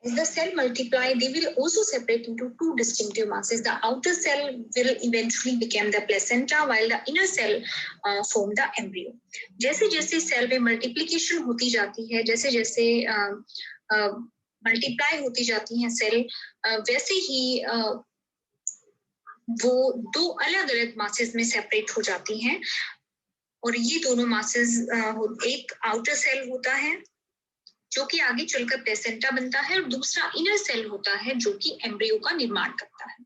As the cell multiply, they will also separate into two distinctive masses. The outer cell will eventually become the placenta, while the inner cell form the embryo. जैसे जैसे cell में multiplication होती जाती है, जैसे जैसे multiply होती जाती हैं सेल, वैसे ही वो दो अलग अलग मासेस में सेपरेट हो जाती हैं. और ये दोनों मासेस, एक आउटर सेल होता है जो कि आगे चलकर प्लेसेंटा बनता है, और दूसरा इनर सेल होता है जो कि एम्ब्रियो का निर्माण करता है.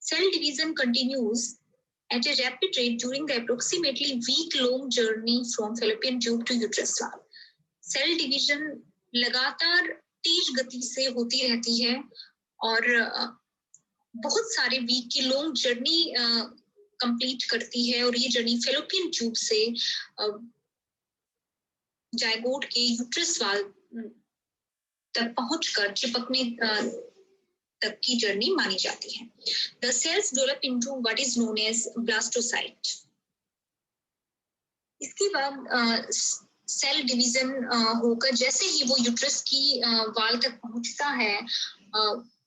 Cell division continues at a rapid rate during the approximately week-long journey from fallopian tube to uterus valve. Cell division लगातार तेज गति से होती रहती है और बहुत सारे वीक की लॉन्ग जर्नी कंप्लीट करती है, और ये जर्नी फैलोपियन ट्यूब से जायगोट के यूट्रस वाल्व तक पहुंचकर चिपकने तक की जर्नी मानी जाती है. The cells develop into what is known as blastocyte. इसके बाद सेल डिवीजन होकर जैसे ही वो यूट्रस की वाल तक पहुंचता है,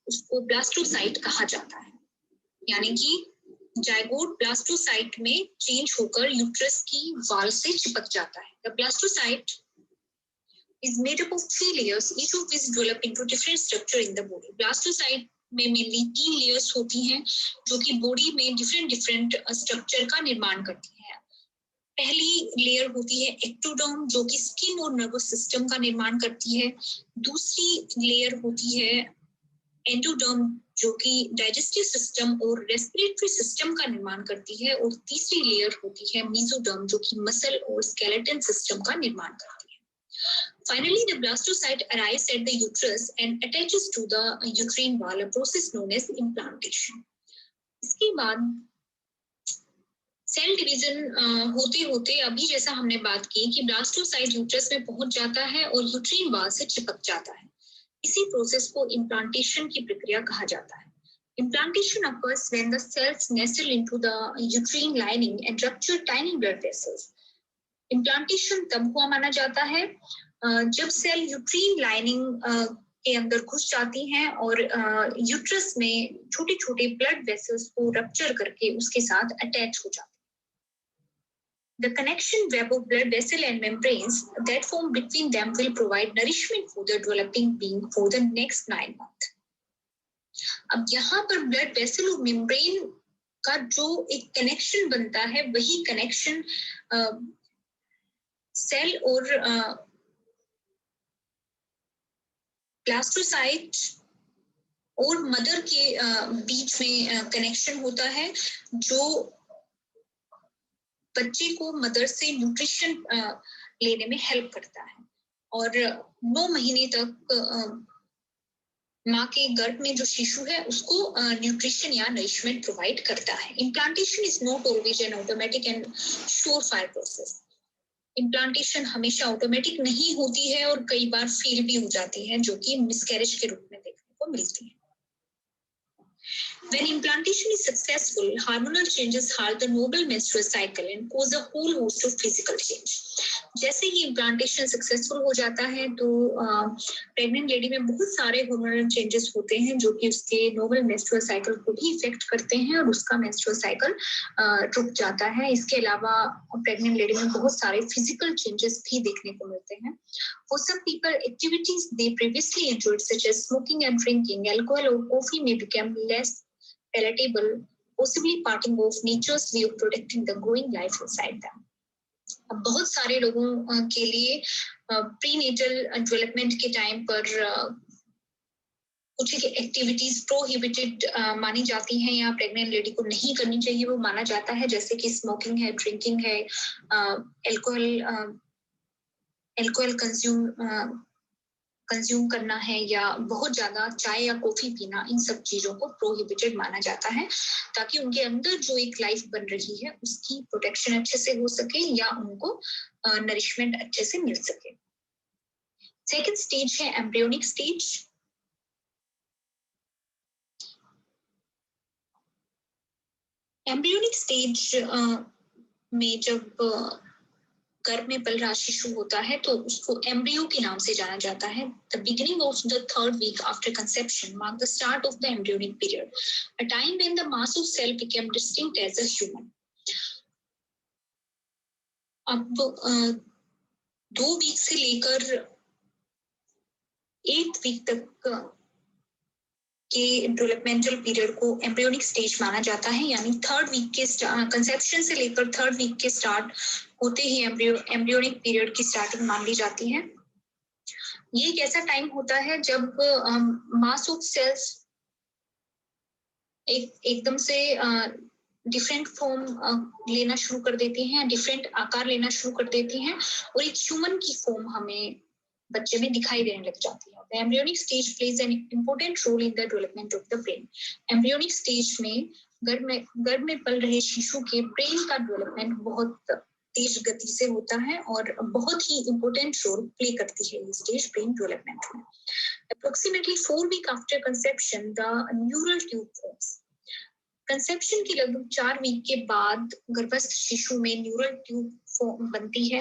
उसको ब्लास्टोसाइट कहा जाता है. यानी कि जायगोट ब्लास्टोसाइट में चेंज होकर यूट्रस की वाल से चिपक जाता है. The blastocyte is made up of 3 layers, each of which develop into different structure in the body. Blastocyte में mainly 3 layers होती हैं जो कि बॉडी में different स्ट्रक्चर का निर्माण करती हैं. पहली लेयर होती है एक्टोडर्म जो कि स्किन और नर्वस सिस्टम का निर्माण करती है. दूसरी लेयर होती है एंडोडर्म जो कि डाइजेस्टिव सिस्टम और रेस्पिरेटरी सिस्टम का निर्माण करती है, और तीसरी लेयर होती है मेसोडर्म जो कि मसल और स्केलेटन सिस्टम का निर्माण करती है. Finally, the blastocyte arrives at the uterus and attaches to the uterine wall, a process known as implantation. इसके बाद सेल डिवीजन होते होते अभी जैसा हमने बात की कि ब्लास्टोसाइट यूट्रस में पहुंच जाता है और यूट्रीन वॉल से चिपक जाता है. इसी प्रोसेस को इम्प्लांटेशन की प्रक्रिया कहा जाता है. Implantation occurs when the cells nestle into the uterine lining and rupture tiny blood vessels. Implantation तब हुआ माना जाता है जब सेल यूट्रीन लाइनिंग के अंदर घुस जाती हैं और यूट्रस में छोटे छोटे ब्लड वेसल्स को रप्चर करके उसके साथ अटैच हो जाते हैं. The connection web of blood vessel and membranes that form between them will provide nourishment for the developing being for the next 9 months. अब यहाँ पर ब्लड वेसल और मेम्ब्रेन का जो एक कनेक्शन बनता है, वही कनेक्शन सेल और ब्लास्टोसाइट और मदर के बीच में कनेक्शन होता है जो बच्चे को मदर से न्यूट्रिशन लेने में हेल्प करता है. और 9 महीने तक माँ के गर्भ में जो शिशु है उसको न्यूट्रिशन या नरिशमेंट प्रोवाइड करता है. Implantation is not always an automatic and surefire process. Implantation हमेशा ऑटोमेटिक नहीं होती है और कई बार फेल भी हो जाती है, जो कि मिसकैरेज के रूप में देखने को मिलती है. When implantation is successful, hormonal changes halt the normal menstrual cycle and cause a whole host of physical change. जैसे ही इम्प्लांटेशन सक्सेसफुल हो जाता है तो प्रेग्नेंट लेडी में बहुत सारे हार्मोनल चेंजेस होते हैं जो कि उसके नॉर्मल मेंस्ट्रुअल साइकिल को भी इफेक्ट करते हैं और उसका मेंस्ट्रुअल साइकिल रुक जाता है. इसके अलावा प्रेग्नेंट लेडी में बहुत सारे फिजिकल चेंजेस भी देखने को मिलते हैं. For some people, activities they previously enjoyed such as smoking and drinking alcohol or coffee may become less palatable, possibly parting of nature's way of protecting the growing life inside them. बहुत सारे लोगों के लिए prenatal development के time पर कुछ activities prohibited मानी जाती हैं या प्रेग्नेंट लेडी को नहीं करनी चाहिए वो माना जाता है, जैसे कि स्मोकिंग है, ड्रिंकिंग है, एल्कोहल कंज्यूम करना है या बहुत ज्यादा चाय या कॉफी पीना. इन सब चीजों को प्रोहिबिटेड माना जाता है ताकि उनके अंदर जो एक लाइफ बन रही है उसकी प्रोटेक्शन अच्छे से हो सके या उनको नरिशमेंट अच्छे से मिल सके. सेकेंड स्टेज है एम्ब्रियोनिक स्टेज. एम्ब्रियोनिक स्टेज में जब गर्भ में पल रहा शिशु होता है तो उसको एम्ब्रियो के नाम से जाना जाता है. The beginning of the third week after conception marked the start of the embryonic period, a time when the mass of cell became distinct as a human. अब 2 वीक से लेकर 8 वीक तक के डेवलपमेंटल पीरियड को embryonic stage माना जाता है. यानी थर्ड वीक के कंसेप्शन से लेकर थर्ड वीक के स्टार्ट होते ही एम्ब्रियोनिक पीरियड की स्टार्टिंग मान ली जाती है. ये एक ऐसा टाइम होता है जब मास ऑफ सेल्स एकदम से डिफरेंट फॉर्म लेना शुरू कर देती हैं, डिफरेंट आकार लेना शुरू कर देती हैं और एक ह्यूमन की फॉर्म हमें बच्चे में दिखाई देने लग जाती है. The embryonic stage plays an important role in the development of the brain. Embryonic stage में गर्भ में पल रहे शिशु के ब्रेन का डेवलपमेंट बहुत तेज गति से होता है और बहुत ही इंपॉर्टेंट रोल प्ले करती है ये स्टेज ब्रेन डेवलपमेंट में. Approximately 4 weeks after conception, the neural tube forms. Conception के लगभग 4 वीक के बाद गर्भस्थ शिशु में न्यूरल ट्यूब बनती है.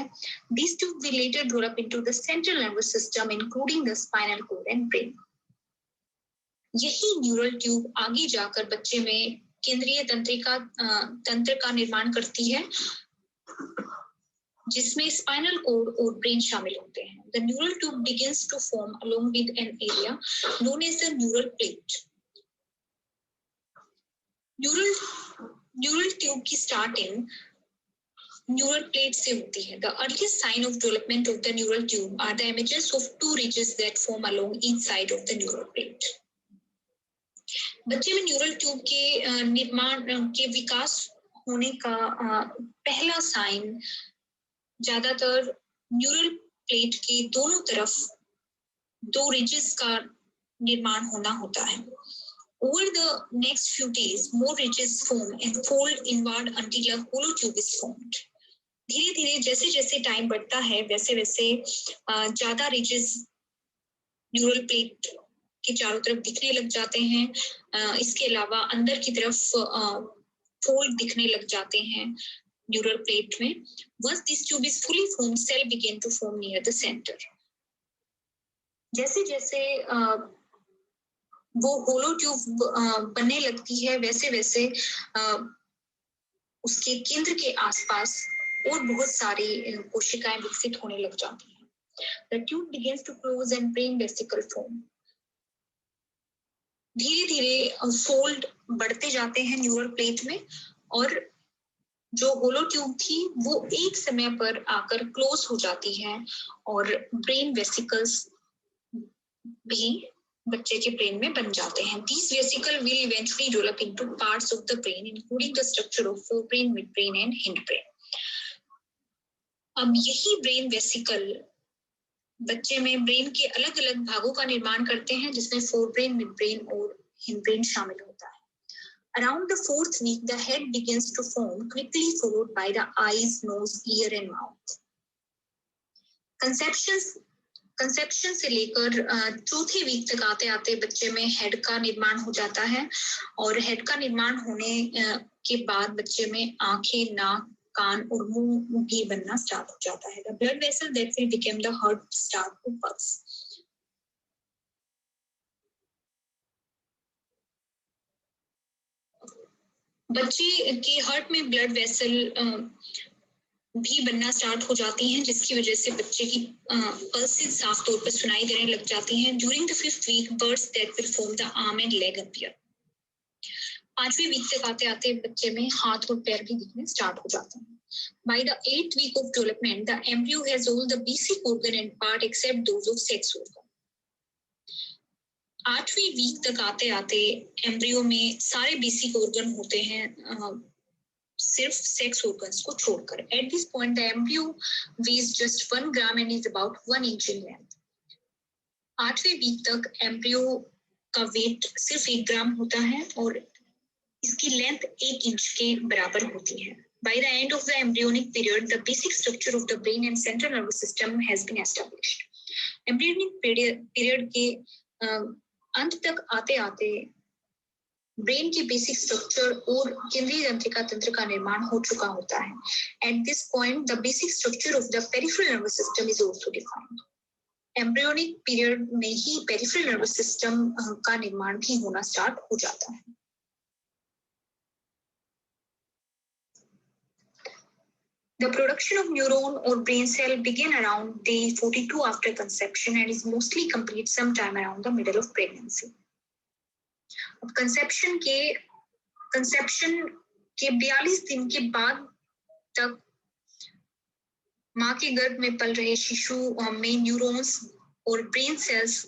These tube will later develop into the central nervous system, including the spinal cord and brain. यही न्यूरल ट्यूब आगे जाकर बच्चे में केंद्रीय तंत्र का निर्माण करती है, जिसमें स्पाइनल कोड और ब्रेन शामिल होते हैं. The neural tube begins to form along with an area known as the neural plate. Neural tube की स्टार्टिंग न्यूरल प्लेट से होती है. The earliest sign of development of the neural tube are the images of 2 ridges that form along each side of the neural plate. बच्चे में neural tube के निर्माण के विकास होने का पहला साइन ज्यादातर न्यूरल प्लेट के दोनों तरफ 2 ridges का निर्माण होना होता है. Over the next few days, more ridges form and fold inward until a hollow tube is formed. धीरे-धीरे जैसे-जैसे टाइम बढ़ता है, वैसे-वैसे ज्यादा ridges न्यूरल प्लेट के चारों तरफ दिखने लग जाते हैं. इसके अलावा अंदर की तरफ फोल्ड दिखने लग जाते हैं न्यूरल प्लेट में. Once this tube is fully formed, cell begin to form near the center. जैसे-जैसे वो होलो ट्यूब बनने लगती है, वैसे-वैसे उसके केंद्र के आसपास और बहुत सारी कोशिकाएं विकसित होने लग जाती हैं. The tube begins to close and brain vesicle form. धीरे-धीरे फोल्ड बढ़ते जाते हैं न्यूरल प्लेट में और जो होलो ट्यूब थी वो एक समय पर आकर क्लोज हो जाती है और ब्रेन वेसिकल्स भी बच्चे के ब्रेन में बन जाते हैं. These vesicle will eventually develop into parts of the brain, including the structure of forebrain, midbrain and hindbrain. अब यही ब्रेन वेसिकल बच्चे में ब्रेन के अलग-अलग भागों का निर्माण करते हैं, जिसमें फोरब्रेन, मिडब्रेन और हिंडब्रेन शामिल होता है. Around the 4th week, the head begins to form, quickly followed by the eyes, nose, ear and mouth. Conception से लेकर 4थे वीक तक आते आते बच्चे में हेड का निर्माण हो जाता है और हेड का निर्माण होने के बाद बच्चे में आंखें, नाक, कान और मुंह भी बनना स्टार्ट हो जाता है. The blood vessel that will become the heart start to pulse. बच्चे के हार्ट में ब्लड वेसल भी बनना स्टार्ट हो जाती हैं, जिसकी वजह से बच्चे की पल्सेस साफ तौर पर सुनाई देने लग जाती हैं. During the 5th week, birds that will form the arm and leg appear. 5वें वीक तक आते आते बच्चे में हाथ और पैर भी दिखने स्टार्ट हो जाते हैं. By the 8th week of development, the embryo has all the basic organ and part except those of sex organ. 8वें वीक तक आते आते एम्ब्रियो में सारे बेसिक ऑर्गन होते हैं, सिर्फ सेक्स ऑर्गन्स को छोड़कर. At this point, the embryo weighs just 1 gram and is about 1 inch in length. 8वें week तक एम्ब्रियो का वेट सिर्फ 1 ग्राम होता है और इसकी लेंथ 1 इंच के बराबर होती है. By the end of the embryonic period, the basic structure of the brain and central nervous system has been established. Embryonic period के अंत तक आते आते ब्रेन की बेसिक स्ट्रक्चर और केंद्रीय तंत्रिका तंत्र का निर्माण हो चुका होता है. At this point, the basic structure of the peripheral nervous system is also defined. Embryonic period में ही पेरिफेरल नर्वस सिस्टम का निर्माण भी होना स्टार्ट हो जाता है. The production of neuron or brain cell begin around day 42 after conception and is mostly complete sometime around the middle of pregnancy. अब conception के 42 दिन के बाद तक माँ के गर्भ में पल रहे शिशु में न्यूरॉन्स और ब्रेन सेल्स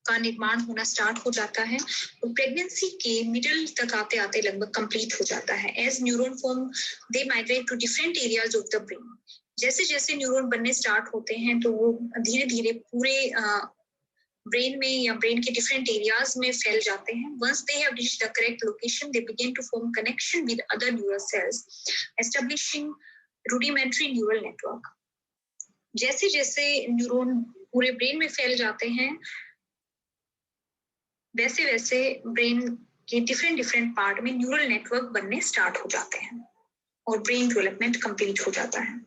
का निर्माण होना स्टार्ट हो जाता है और प्रेगनेंसी के मिडिल तक आते आते लगभग कंप्लीट हो जाता है. As neuron form they migrate to different areas of the brain. जैसे जैसे न्यूरॉन बनने स्टार्ट होते हैं तो वो धीरे धीरे पूरे ब्रेन में या ब्रेन के डिफरेंट एरियाज में फैल जाते हैं. Once they have reached the correct location they begin to form connection with other neural cells establishing rudimentary neural network. जैसे जैसे न्यूरॉन पूरे ब्रेन में फैल जाते हैं वैसे वैसे ब्रेन के डिफरेंट पार्ट में न्यूरल नेटवर्क बनने स्टार्ट हो जाते हैं और ब्रेन डेवलपमेंट कंप्लीट हो जाता है.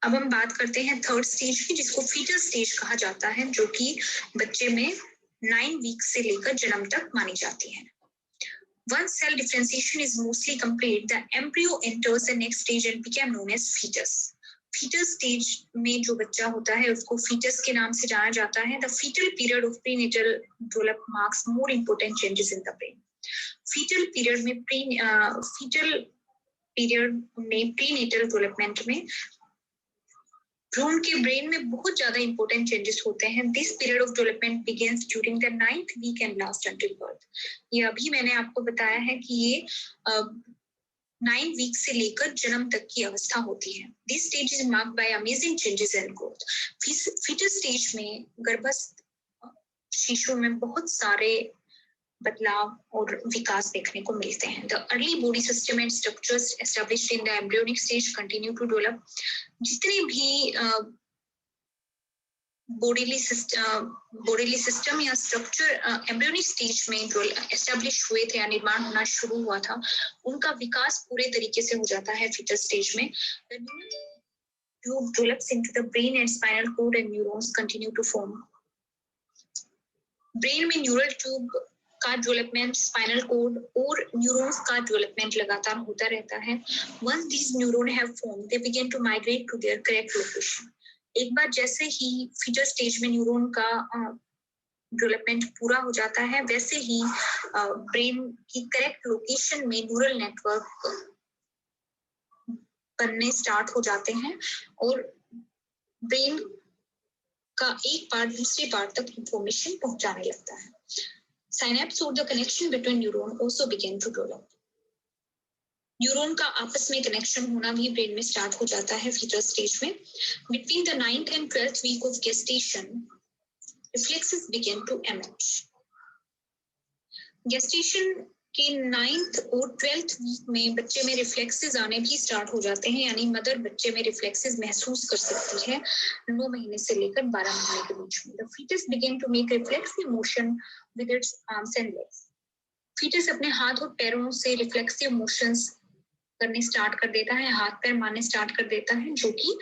अब हम बात करते हैं थर्ड स्टेज की, जिसको फीटल स्टेज कहा जाता है, जो कि बच्चे में 9 वीक से लेकर जन्म तक मानी जाती है. Once cell differentiation is mostly complete, the embryo enters the next stage and became known as fetus. Fetus stage में जो बच्चा होता है उसको फीटस के नाम से जाना जाता है. The fetal period of prenatal develop marks more important changes in the brain. Fetal period में प्रीनेटल डेवलपमेंट में भ्रूण के ब्रेन में बहुत ज्यादा इंपॉर्टेंट चेंजेस होते हैं. This period of development begins during the 9th week and last until birth. ये अभी मैंने आपको बताया है कि ये 9 वीक से लेकर जन्म तक की अवस्था होती है. This stage is marked by amazing changes and growth. Fetus stage में गर्भस्थ शिशु में बहुत सारे बदलाव और विकास देखने को मिलते हैं. The early body system and structures established in the embryonic stage continue to develop. जितने भी बॉडीली सिस्टम या स्ट्रक्चर एम्ब्रियोनिक स्टेज में एस्टैब्लिश हुए थे या निर्माण होना शुरू हुआ था, उनका विकास पूरे तरीके से हो जाता है फीटस स्टेज में. Tube develops into the brain and spinal cord and neurons continue to form. Brain में न्यूरल ट्यूब का डेवलपमेंट, स्पाइनल कॉर्ड और न्यूरॉन्स का डेवलपमेंट लगातार होता रहता है. Once these neuron have formed they begin to migrate to their correct location. एक बार जैसे ही फीटस स्टेज में न्यूरॉन का डेवलपमेंट पूरा हो जाता है वैसे ही ब्रेन की करेक्ट लोकेशन में न्यूरल नेटवर्क बनने स्टार्ट हो जाते हैं और ब्रेन का एक पार्ट दूसरे पार्ट तक इंफॉर्मेशन पहुंचाने लगता है. Synapse or the connection between neuron also began to develop. Neuron का आपस में कनेक्शन होना भी ब्रेन में स्टार्ट हो जाता है फीटस स्टेज में. Between the 9th and 12th week of gestation, reflexes begin to emerge. Gestation के 9th और 12th वीक में बच्चे में रिफ्लेक्सेस आने भी स्टार्ट हो जाते हैं, यानी मदर बच्चे में रिफ्लेक्सेस महसूस कर सकती है 9 महीने से लेकर 12 महीने के बीच में. The fetus begin to make reflexive motion with its arms and legs. Fetus अपने हाथ और पैरों से रिफ्लेक्सिव मोशंस करने स्टार्ट कर देता है, हाथ पैर मारने स्टार्ट कर देता है, जो कि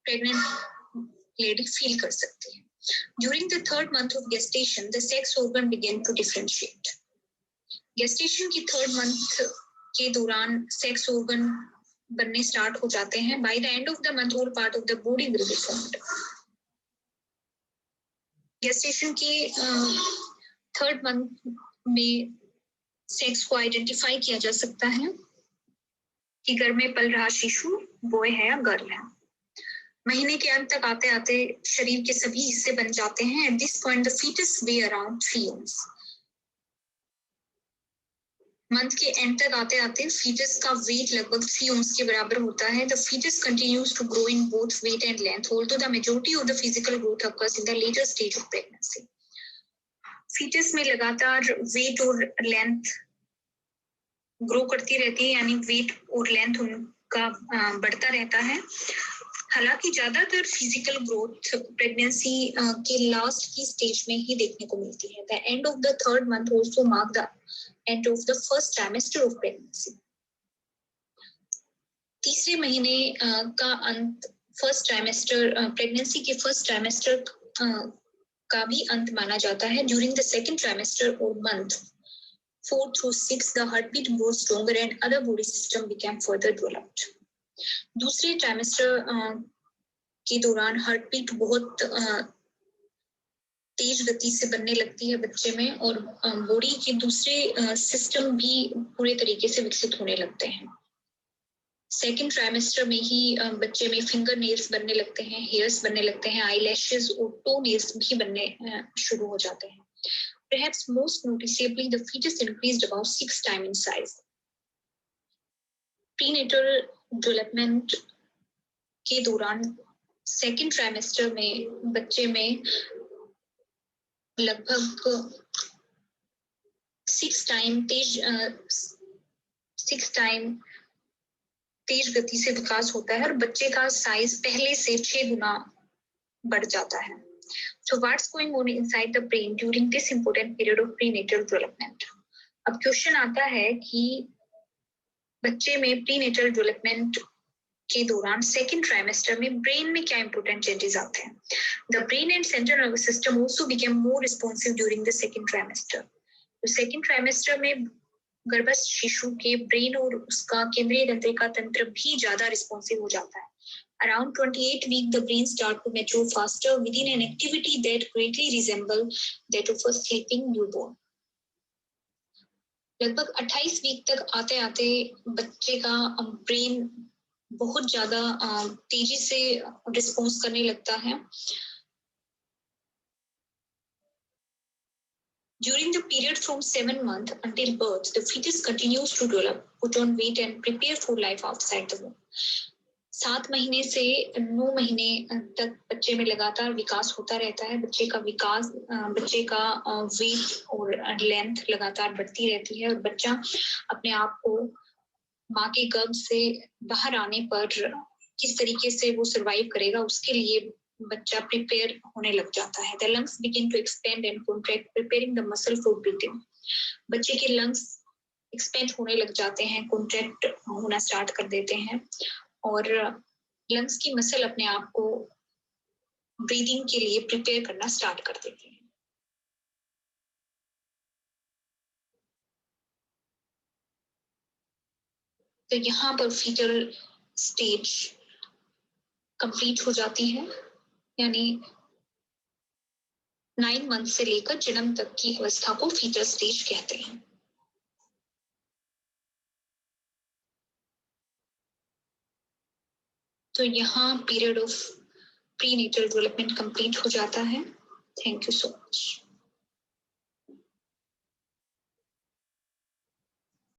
प्रेग्नेंट लेडी फील कर सकती है. During the 3rd month of gestation, the sex organ begin to differentiate. Gestation की 3rd मंथ के दौरान सेक्स ऑर्गन बनने स्टार्ट हो जाते हैं. By the end of the month all part of the body will be formed. Gestation के 3rd month में sex को आइडेंटिफाई किया जा सकता है कि गर्भ में पल रहा शिशु बॉय है या गर्ल है. महीने के अंत तक आते आते शरीर के सभी हिस्से बन जाते हैं. At this point the fetus weighs around 3 ounce. Month के एंड तक आते आते फीटस का वेट लगभग 3 ounce के बराबर होता है. The fetus continues to grow in both weight and length, although the majority of the physical growth occurs in the later stage of pregnancy. Fetus में लगातार वेट और लेंथ ग्रो करती रहती है, यानी वेट और लेंथ उनका बढ़ता रहता है. हालांकि ज्यादातर फिजिकल ग्रोथ प्रेगनेंसी के लास्ट की स्टेज में ही देखने को मिलती है. The end of the third month also mark the end of the first trimester of pregnancy. तीसरे महीने का अंत फर्स्ट ट्राइमेस्टर, प्रेगनेंसी के फर्स्ट ट्राइमेस्टर का भी अंत माना जाता है. ड्यूरिंग द सेकंड ट्राइमेस्टर और month 4 through 6 the heartbeat grew stronger and other body system became further developed. दूसरे ट्राइमेस्टर के दौरान हार्टबीट बहुत तेज गति से बनने लगती है बच्चे में और बॉडी के दूसरे सिस्टम भी पूरे तरीके से विकसित होने लगते हैं. सेकेंड ट्राइमेस्टर में ही बच्चे में फिंगर नेल्स बनने लगते हैं, हेयर्स बनने लगते हैं, आई लैशेस और टो नेल्स भी बनने शुरू हो जाते हैं. Perhaps most noticeably, the fetus increased about 6 times in size. Prenatal development के दौरान सेकेंड ट्राइमेस्टर में बच्चे में लगभग 6 टाइम तेज गति से विकास होता है और बच्चे का साइज पहले से 6 गुना बढ़ जाता है. So what's going on inside the brain during this important period of prenatal development? अब क्वेश्चन आता है कि बच्चे में प्रीनेटल डेवलपमेंट के दौरान सेकेंड ट्राइमेस्टर में ब्रेन में क्या इंपॉर्टेंट चेंजेस आते हैं. The brain and central nervous system also became more responsive during the second trimester. तो सेकेंड ट्राइमेस्टर में गर्भस्थ शिशु के ब्रेन और उसका केंद्रीय तंत्रिका तंत्र भी ज्यादा रिस्पॉन्सिव हो जाता है. Around 28 weeks, the brain starts to mature faster within an activity that greatly resembles that of a sleeping newborn. लगभग 28 वीक तक आते आते बच्चे का ब्रेन बहुत ज्यादा तेजी से रिस्पॉन्स करने लगता है. During the period from 7 months until birth, the fetus continues to develop, put on weight and prepare for life outside the womb. 7 महीने से 9 महीने तक बच्चे में लगातार विकास होता रहता है. बच्चे का वेट और लेंथ लगातार बढ़ती रहती है और बच्चा अपने आप को माँ के गर्भ से बाहर आने पर किस तरीके से वो सर्वाइव करेगा उसके लिए बच्चा प्रिपेयर होने लग जाता है. The lungs begin to expand and contract, preparing the muscle for breathing. बच्चे के लंग्स एक्सपेंड होने लग जाते हैं, कॉन्ट्रैक्ट होना स्टार्ट कर देते हैं और लंग्स की मसल अपने आप को ब्रीदिंग के लिए प्रिपेयर करना स्टार्ट कर देती है. तो यहाँ पर फीटल स्टेज कंप्लीट हो जाती है, यानी 9 मंथ से लेकर जन्म तक की अवस्था को फीटल स्टेज कहते हैं. तो यहाँ period of prenatal development complete हो जाता है. Thank you so much.